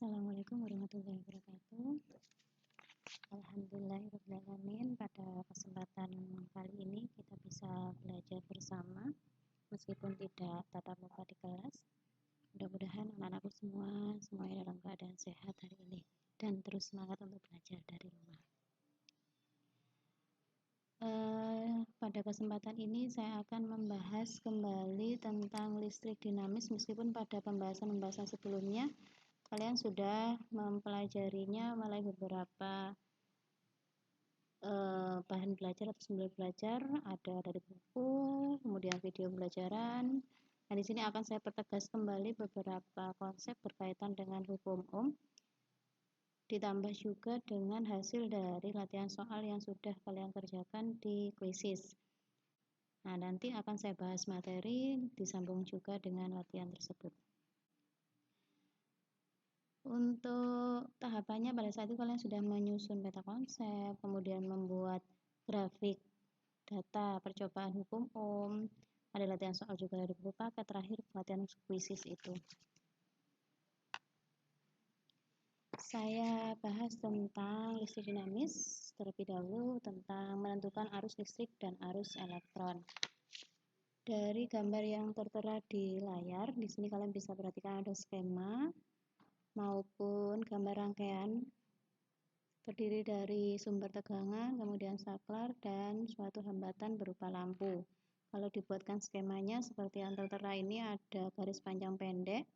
Assalamualaikum warahmatullahi wabarakatuh. Alhamdulillahirrahmanirrahim. Pada kesempatan kali ini kita bisa belajar bersama meskipun tidak tatap muka di kelas. Mudah-mudahan anak-anakku semuanya dalam keadaan sehat hari ini dan terus semangat untuk belajar dari rumah. Pada kesempatan ini saya akan membahas kembali tentang listrik dinamis, meskipun pada pembahasan sebelumnya kalian sudah mempelajarinya melalui beberapa bahan belajar atau sumber belajar, ada dari buku, kemudian video pembelajaran. Nah, di sini akan saya pertegas kembali beberapa konsep berkaitan dengan hukum Ohm, ditambah juga dengan hasil dari latihan soal yang sudah kalian kerjakan di quizzes. Nah, nanti akan saya bahas materi disambung juga dengan latihan tersebut. Untuk tahapannya pada saat itu kalian sudah menyusun peta konsep, kemudian membuat grafik data percobaan hukum Ohm, ada latihan soal juga dari buku paket, terakhir latihan quizzes itu. Saya bahas tentang listrik dinamis terlebih dahulu, tentang menentukan arus listrik dan arus elektron. Dari gambar yang tertera di layar, di sini kalian bisa perhatikan ada skema maupun gambar rangkaian terdiri dari sumber tegangan, kemudian saklar, dan suatu hambatan berupa lampu. Kalau dibuatkan skemanya seperti yang tertera ini, ada garis panjang pendek.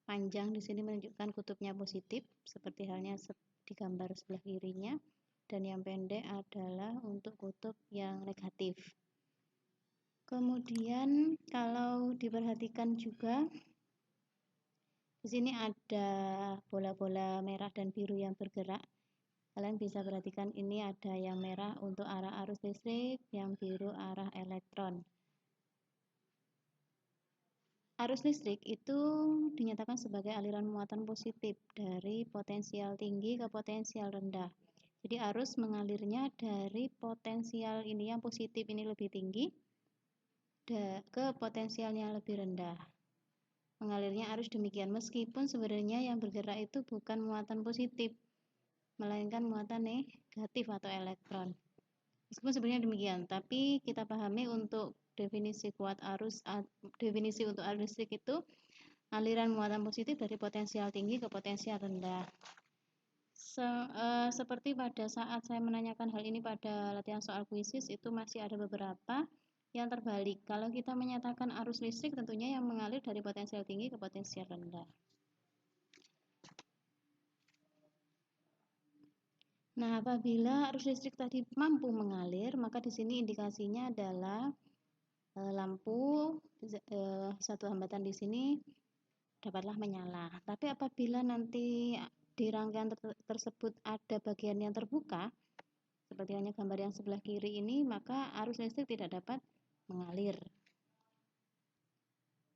Panjang di sini menunjukkan kutubnya positif, seperti halnya di gambar sebelah kirinya, dan yang pendek adalah untuk kutub yang negatif. Kemudian kalau diperhatikan juga, di sini ada bola-bola merah dan biru yang bergerak. Kalian bisa perhatikan ini ada yang merah untuk arah arus listrik, yang biru arah elektron. Arus listrik itu dinyatakan sebagai aliran muatan positif dari potensial tinggi ke potensial rendah. Jadi arus mengalirnya dari potensial ini yang positif ini lebih tinggi ke potensialnya lebih rendah. Mengalirnya arus demikian, meskipun sebenarnya yang bergerak itu bukan muatan positif, melainkan muatan negatif atau elektron. Meskipun sebenarnya demikian, tapi kita pahami untuk definisi definisi untuk arus listrik itu aliran muatan positif dari potensial tinggi ke potensial rendah. Seperti pada saat saya menanyakan hal ini pada latihan soal quizzes, itu masih ada beberapa yang terbalik. Kalau kita menyatakan arus listrik, tentunya yang mengalir dari potensial tinggi ke potensial rendah. Nah, apabila arus listrik tadi mampu mengalir, maka di sini indikasinya adalah lampu satu hambatan di sini dapatlah menyala. Tapi apabila nanti di rangkaian tersebut ada bagian yang terbuka, seperti hanya gambar yang sebelah kiri ini, maka arus listrik tidak dapat mengalir.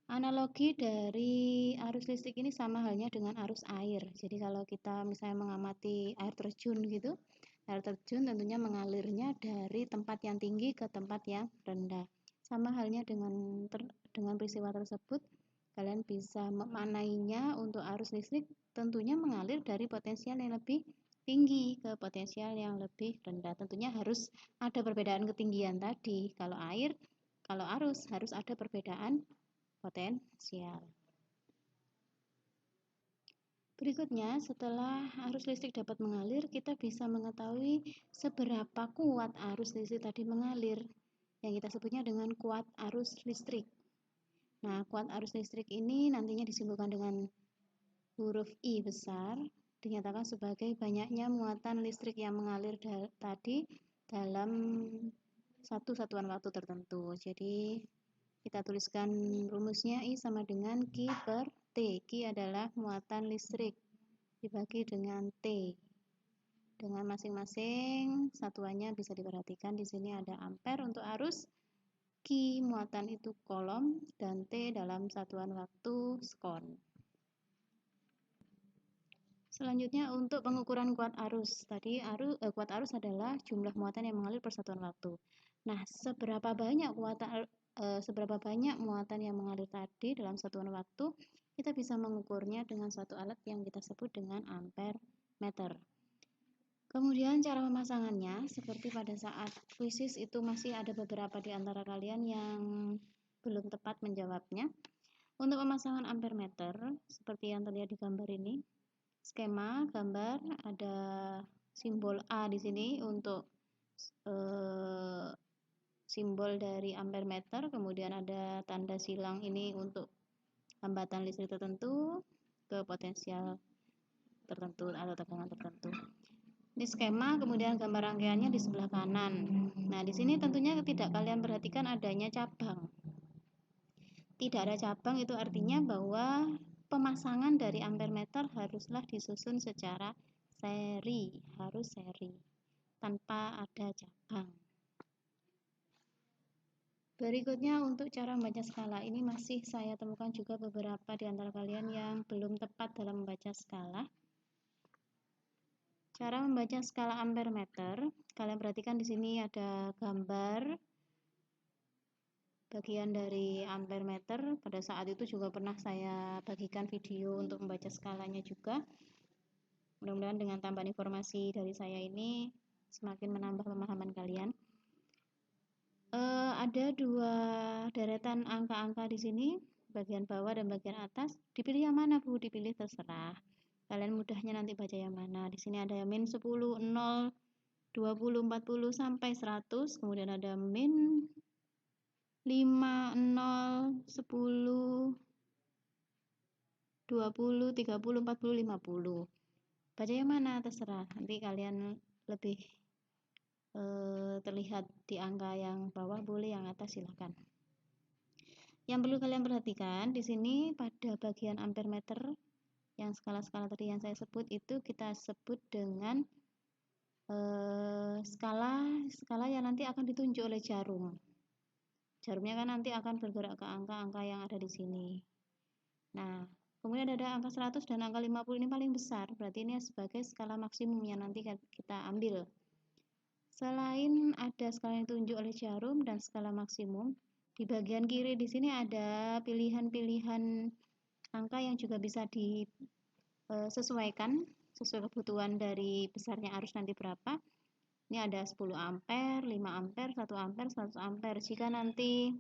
Analogi dari arus listrik ini sama halnya dengan arus air. Jadi kalau kita misalnya mengamati air terjun gitu, air terjun tentunya mengalirnya dari tempat yang tinggi ke tempat yang rendah. Sama halnya dengan peristiwa tersebut, kalian bisa memaknainya untuk arus listrik tentunya mengalir dari potensial yang lebih tinggi ke potensial yang lebih rendah. Tentunya harus ada perbedaan ketinggian tadi. Kalau arus harus ada perbedaan potensial. Berikutnya, setelah arus listrik dapat mengalir, kita bisa mengetahui seberapa kuat arus listrik tadi mengalir, yang kita sebutnya dengan kuat arus listrik. Nah, kuat arus listrik ini nantinya disimbolkan dengan huruf I besar, dinyatakan sebagai banyaknya muatan listrik yang mengalir tadi dalam satu satuan waktu tertentu. Jadi kita tuliskan rumusnya I sama dengan Q per T. Q adalah muatan listrik dibagi dengan T. Dengan masing-masing satuannya bisa diperhatikan di sini ada ampere untuk arus, Q muatan itu kolom, dan T dalam satuan waktu sekon. Selanjutnya untuk pengukuran kuat arus. Tadi kuat arus adalah jumlah muatan yang mengalir per satuan waktu. Nah, seberapa banyak muatan yang mengalir tadi dalam satuan waktu kita bisa mengukurnya dengan suatu alat yang kita sebut dengan ampere meter. Kemudian cara pemasangannya, seperti pada saat kuisis itu masih ada beberapa di antara kalian yang belum tepat menjawabnya. Untuk pemasangan ampere meter, seperti yang terlihat di gambar ini, skema gambar ada simbol A di sini untuk simbol dari ampere meter, kemudian ada tanda silang ini untuk hambatan listrik tertentu ke potensial tertentu atau tegangan tertentu. Di skema kemudian gambar rangkaiannya di sebelah kanan. Nah, di sini tentunya tidak kalian perhatikan adanya cabang. Tidak ada cabang itu artinya bahwa pemasangan dari ampere meter haruslah disusun secara seri, harus seri, tanpa ada cabang. Berikutnya untuk cara membaca skala, ini masih saya temukan juga beberapa di antara kalian yang belum tepat dalam membaca skala. Cara membaca skala ampere meter, kalian perhatikan di sini ada gambar bagian dari ampere meter. Pada saat itu juga pernah saya bagikan video untuk membaca skalanya juga. Mudah-mudahan dengan tambahan informasi dari saya ini semakin menambah pemahaman kalian. Ada dua deretan angka-angka di sini, bagian bawah dan bagian atas. Dipilih yang mana, Bu? Dipilih terserah. Kalian mudahnya nanti baca yang mana. Di sini ada min 10, 0, 20, 40 sampai 100, kemudian ada min 5, 0, 10, 20, 30, 40, 50. Baca yang mana terserah. Nanti kalian lebih terlihat di angka yang bawah, boleh yang atas silahkan. Yang perlu kalian perhatikan di sini pada bagian ampere meter yang skala-skala tadi yang saya sebut itu kita sebut dengan skala yang nanti akan ditunjuk oleh jarum. Jarumnya kan nanti akan bergerak ke angka-angka yang ada di sini. Nah, kemudian ada angka 100 dan angka 50 ini paling besar, berarti ini sebagai skala maksimum yang nanti kita ambil. Selain ada skala yang ditunjuk oleh jarum dan skala maksimum, di bagian kiri di sini ada pilihan-pilihan angka yang juga bisa disesuaikan sesuai kebutuhan dari besarnya arus nanti berapa. Ini ada 10 ampere, 5 ampere, 1 ampere, 100 ampere. Jika nanti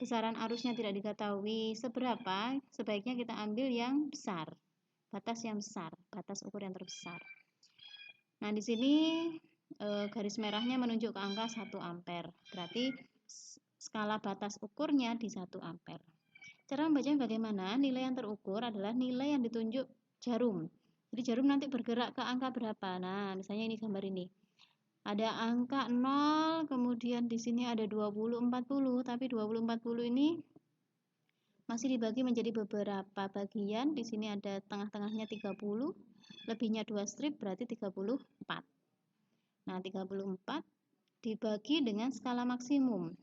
besaran arusnya tidak diketahui seberapa, sebaiknya kita ambil yang besar, batas yang besar, batas ukur yang terbesar. Nah, di sini garis merahnya menunjuk ke angka 1 ampere, berarti skala batas ukurnya di 1 ampere. Cara membacanya bagaimana? Nilai yang terukur adalah nilai yang ditunjuk jarum. Jadi jarum nanti bergerak ke angka berapa? Nah, misalnya ini gambar ini. Ada angka 0, kemudian di sini ada 20, 40, tapi 20, 40 ini masih dibagi menjadi beberapa bagian. Di sini ada tengah-tengahnya 30, lebihnya 2 strip berarti 34. Nah, 34 dibagi dengan skala maksimum.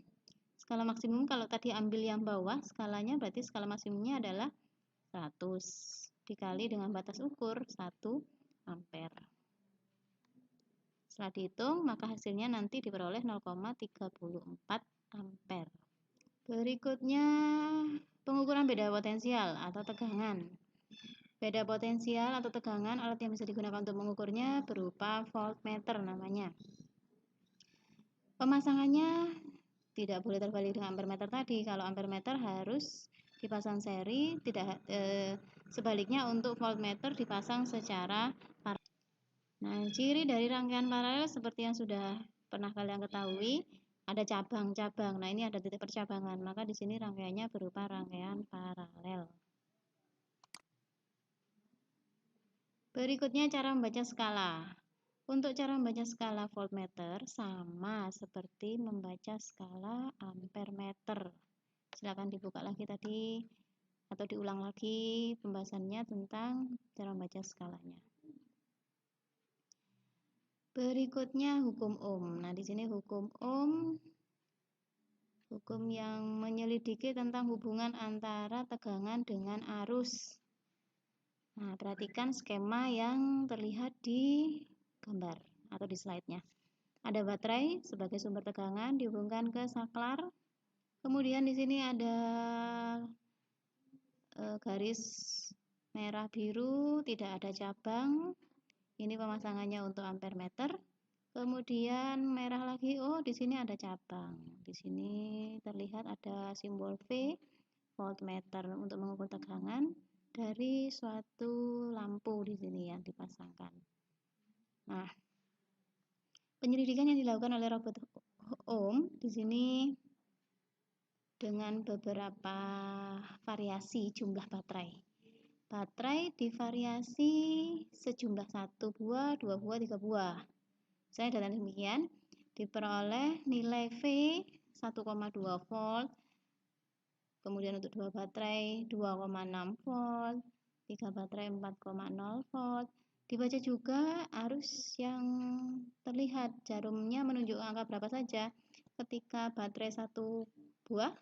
Skala maksimum kalau tadi ambil yang bawah, skalanya berarti skala maksimumnya adalah 100 dikali dengan batas ukur 1 ampere. Setelah dihitung, maka hasilnya nanti diperoleh 0,34 ampere. Berikutnya, pengukuran beda potensial atau tegangan. Beda potensial atau tegangan, alat yang bisa digunakan untuk mengukurnya berupa voltmeter namanya. Pemasangannya tidak boleh terbalik dengan ampere meter tadi. Kalau ampere meter harus dipasang seri, sebaliknya untuk voltmeter dipasang secara paralel. Nah, ciri dari rangkaian paralel seperti yang sudah pernah kalian ketahui, ada cabang-cabang. Nah, ini ada titik percabangan, maka di sini rangkaiannya berupa rangkaian paralel. Berikutnya cara membaca skala. Untuk cara membaca skala voltmeter sama seperti membaca skala ampere meter. Silakan dibuka lagi tadi atau diulang lagi pembahasannya tentang cara membaca skalanya. Berikutnya hukum Ohm. Nah, di sini hukum Ohm, hukum yang menyelidiki tentang hubungan antara tegangan dengan arus. Nah, perhatikan skema yang terlihat di gambar atau di slide-nya. Ada baterai sebagai sumber tegangan dihubungkan ke saklar. Kemudian di sini ada garis merah biru tidak ada cabang. Ini pemasangannya untuk ampere meter. Kemudian merah lagi, oh di sini ada cabang. Di sini terlihat ada simbol V, voltmeter untuk mengukur tegangan dari suatu lampu di sini yang dipasangkan. Nah, penyelidikan yang dilakukan oleh Robert Ohm di sini dengan beberapa variasi jumlah baterai. Baterai divariasi sejumlah 1 buah, 2 buah, 3 buah. Saya data demikian diperoleh nilai V 1,2 volt, kemudian untuk 2 baterai 2,6 volt, 3 baterai 4,0 volt. Dibaca juga arus yang terlihat, jarumnya menunjukkan angka berapa saja. Ketika baterai 1 buah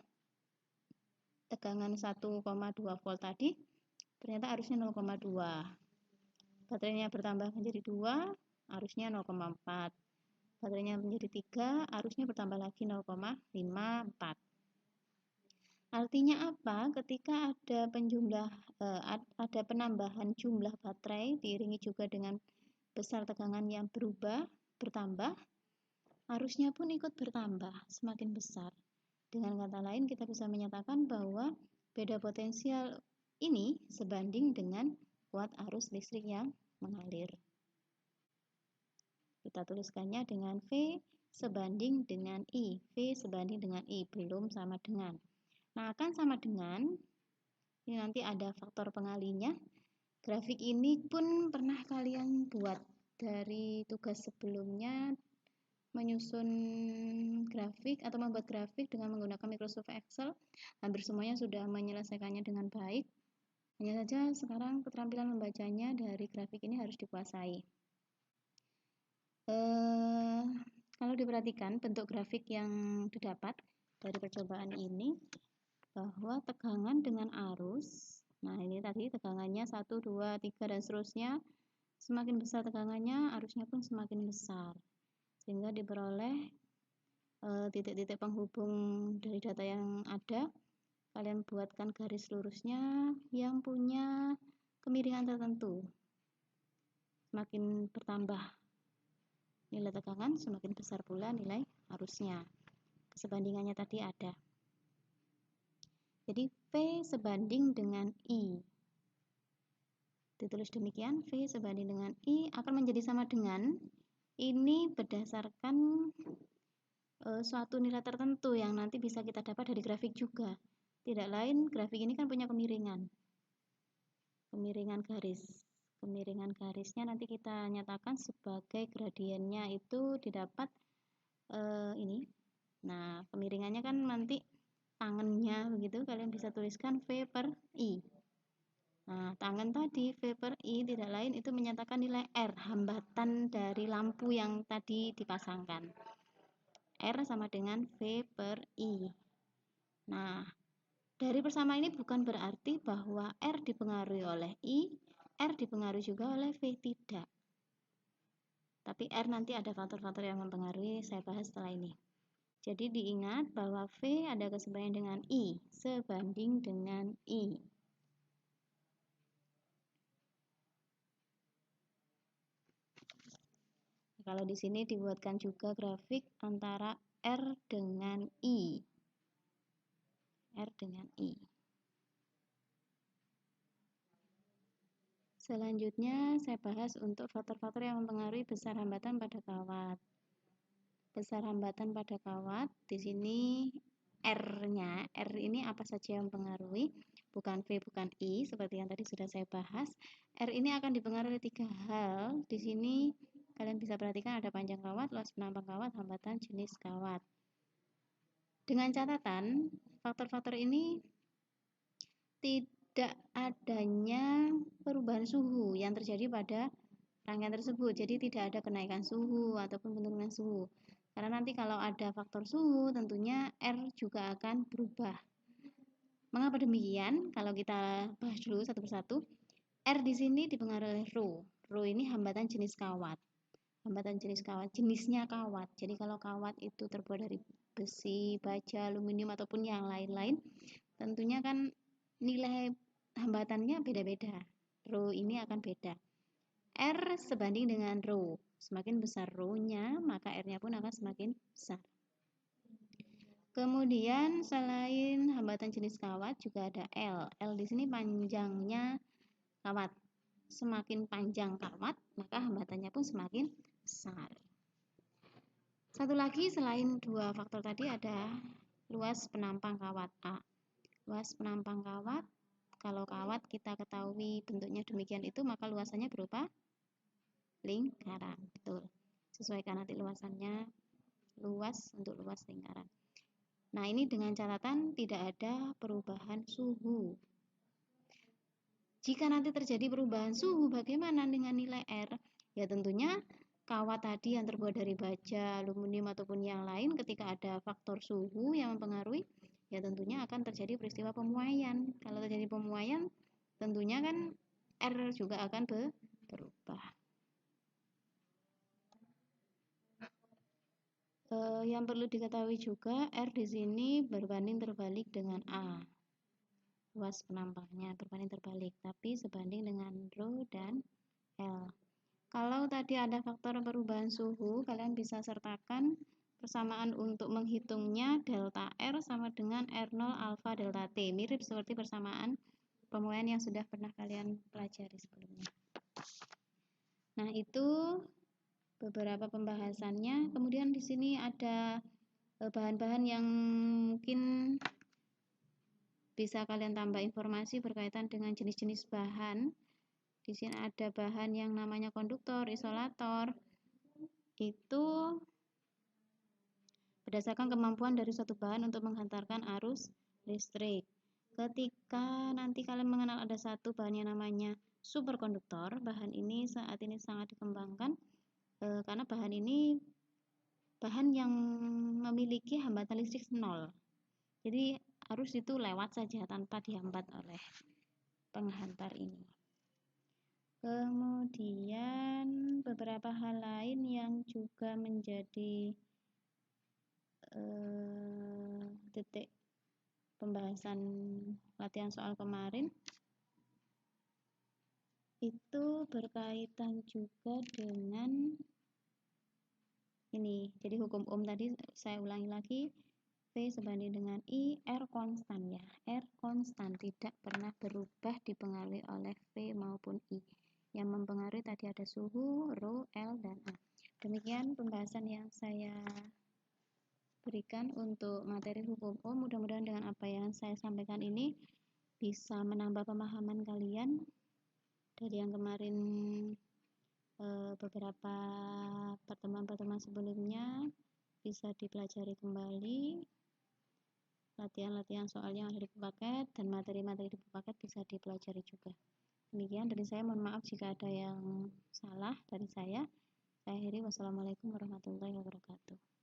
tegangan 1,2 volt tadi, ternyata arusnya 0,2. Baterainya bertambah menjadi 2, arusnya 0,4. Baterainya menjadi 3, arusnya bertambah lagi 0,54. Artinya apa? Ketika ada penambahan jumlah baterai diiringi juga dengan besar tegangan yang bertambah, arusnya pun ikut bertambah, semakin besar. Dengan kata lain, kita bisa menyatakan bahwa beda potensial ini sebanding dengan kuat arus listrik yang mengalir. Kita tuliskannya dengan V sebanding dengan I. V sebanding dengan I, belum sama dengan. Nah, akan sama dengan, ini nanti ada faktor pengalinya. Grafik ini pun pernah kalian buat dari tugas sebelumnya, menyusun grafik atau membuat grafik dengan menggunakan Microsoft Excel. Hampir semuanya sudah menyelesaikannya dengan baik. Hanya saja sekarang keterampilan membacanya dari grafik ini harus dikuasai. Kalau diperhatikan bentuk grafik yang didapat dari percobaan ini, bahwa tegangan dengan arus, nah ini tadi tegangannya 1, 2, 3 dan seterusnya, semakin besar tegangannya, arusnya pun semakin besar, sehingga diperoleh titik-titik penghubung dari data yang ada. Kalian buatkan garis lurusnya yang punya kemiringan tertentu. Semakin bertambah nilai tegangan, semakin besar pula nilai arusnya. Kesebandingannya tadi ada. Jadi V sebanding dengan I. Ditulis demikian, V sebanding dengan I akan menjadi sama dengan, ini berdasarkan suatu nilai tertentu yang nanti bisa kita dapat dari grafik juga. Tidak lain, grafik ini kan punya kemiringan garis. Kemiringan garisnya nanti kita nyatakan sebagai gradiennya itu didapat ini. Nah, kemiringannya kan nanti tangannya begitu, kalian bisa tuliskan V per I. Nah, tangan tadi V per I tidak lain itu menyatakan nilai R, hambatan dari lampu yang tadi dipasangkan. R sama dengan V per I. Nah, dari persamaan ini bukan berarti bahwa R dipengaruhi oleh I, R dipengaruhi juga oleh V, tidak. Tapi R nanti ada faktor-faktor yang mempengaruhi, saya bahas setelah ini. Jadi diingat bahwa V ada kesebanding dengan I, sebanding dengan I. Kalau di sini dibuatkan juga grafik antara R dengan I. R dengan I. Selanjutnya saya bahas untuk faktor-faktor yang mempengaruhi besar hambatan pada kawat. Besar hambatan pada kawat, di sini R-nya, R ini apa saja yang mempengaruhi, bukan V, bukan I, seperti yang tadi sudah saya bahas. R ini akan dipengaruhi oleh 3 hal. Di sini kalian bisa perhatikan ada panjang kawat, luas penampang kawat, hambatan jenis kawat. Dengan catatan, faktor-faktor ini tidak adanya perubahan suhu yang terjadi pada rangkaian tersebut. Jadi tidak ada kenaikan suhu ataupun penurunan suhu. Karena nanti kalau ada faktor suhu, tentunya R juga akan berubah. Mengapa demikian? Kalau kita bahas dulu satu persatu. R di sini dipengaruhi oleh Rho. Rho ini hambatan jenis kawat. Hambatan jenis kawat, jenisnya kawat. Jadi kalau kawat itu terbuat dari besi, baja, aluminium ataupun yang lain-lain, tentunya kan nilai hambatannya beda-beda. Rho ini akan beda. R sebanding dengan rho. Semakin besar rho-nya, maka R-nya pun akan semakin besar. Kemudian selain hambatan jenis kawat juga ada L. L di sini panjangnya kawat. Semakin panjang kawat, maka hambatannya pun semakin besar. Satu lagi selain dua faktor tadi ada luas penampang kawat A. Luas penampang kawat, kalau kawat kita ketahui bentuknya demikian itu, maka luasannya berupa lingkaran. Betul. Sesuaikan nanti luasannya, luas untuk luas lingkaran. Nah, ini dengan catatan tidak ada perubahan suhu. Jika nanti terjadi perubahan suhu, bagaimana dengan nilai R? Ya tentunya kawat tadi yang terbuat dari baja, aluminium ataupun yang lain, ketika ada faktor suhu yang mempengaruhi, ya tentunya akan terjadi peristiwa pemuaian. Kalau terjadi pemuaian, tentunya kan R juga akan berubah. Yang perlu diketahui juga, R di sini berbanding terbalik dengan A. Luas penampangnya berbanding terbalik, tapi sebanding dengan rho dan L. Kalau tadi ada faktor perubahan suhu, kalian bisa sertakan persamaan untuk menghitungnya delta R sama dengan R0 alfa delta T. Mirip seperti persamaan pemuaian yang sudah pernah kalian pelajari sebelumnya. Nah, itu beberapa pembahasannya. Kemudian di sini ada bahan-bahan yang mungkin bisa kalian tambah informasi berkaitan dengan jenis-jenis bahan. Di sini ada bahan yang namanya konduktor, isolator. Itu berdasarkan kemampuan dari suatu bahan untuk menghantarkan arus listrik. Ketika nanti kalian mengenal ada satu bahan yang namanya superkonduktor, bahan ini saat ini sangat dikembangkan karena bahan ini bahan yang memiliki hambatan listrik 0. Jadi arus itu lewat saja tanpa dihambat oleh penghantar ini. Kemudian beberapa hal lain yang juga menjadi titik pembahasan latihan soal kemarin itu berkaitan juga dengan ini. Jadi hukum Ohm tadi saya ulangi lagi, V sebanding dengan I, R konstan ya. R konstan, tidak pernah berubah dipengaruhi oleh V maupun I. Yang mempengaruhi tadi ada suhu, rho, L, dan A. Demikian pembahasan yang saya berikan untuk materi hukum Ohm. Mudah-mudahan dengan apa yang saya sampaikan ini bisa menambah pemahaman kalian dari yang kemarin beberapa pertemuan-pertemuan sebelumnya bisa dipelajari kembali. Latihan-latihan soalnya ada di buku paket dan materi-materi di buku paket bisa dipelajari juga. Demikian dari saya, mohon maaf jika ada yang salah dari saya. Saya akhiri, wassalamualaikum warahmatullahi wabarakatuh.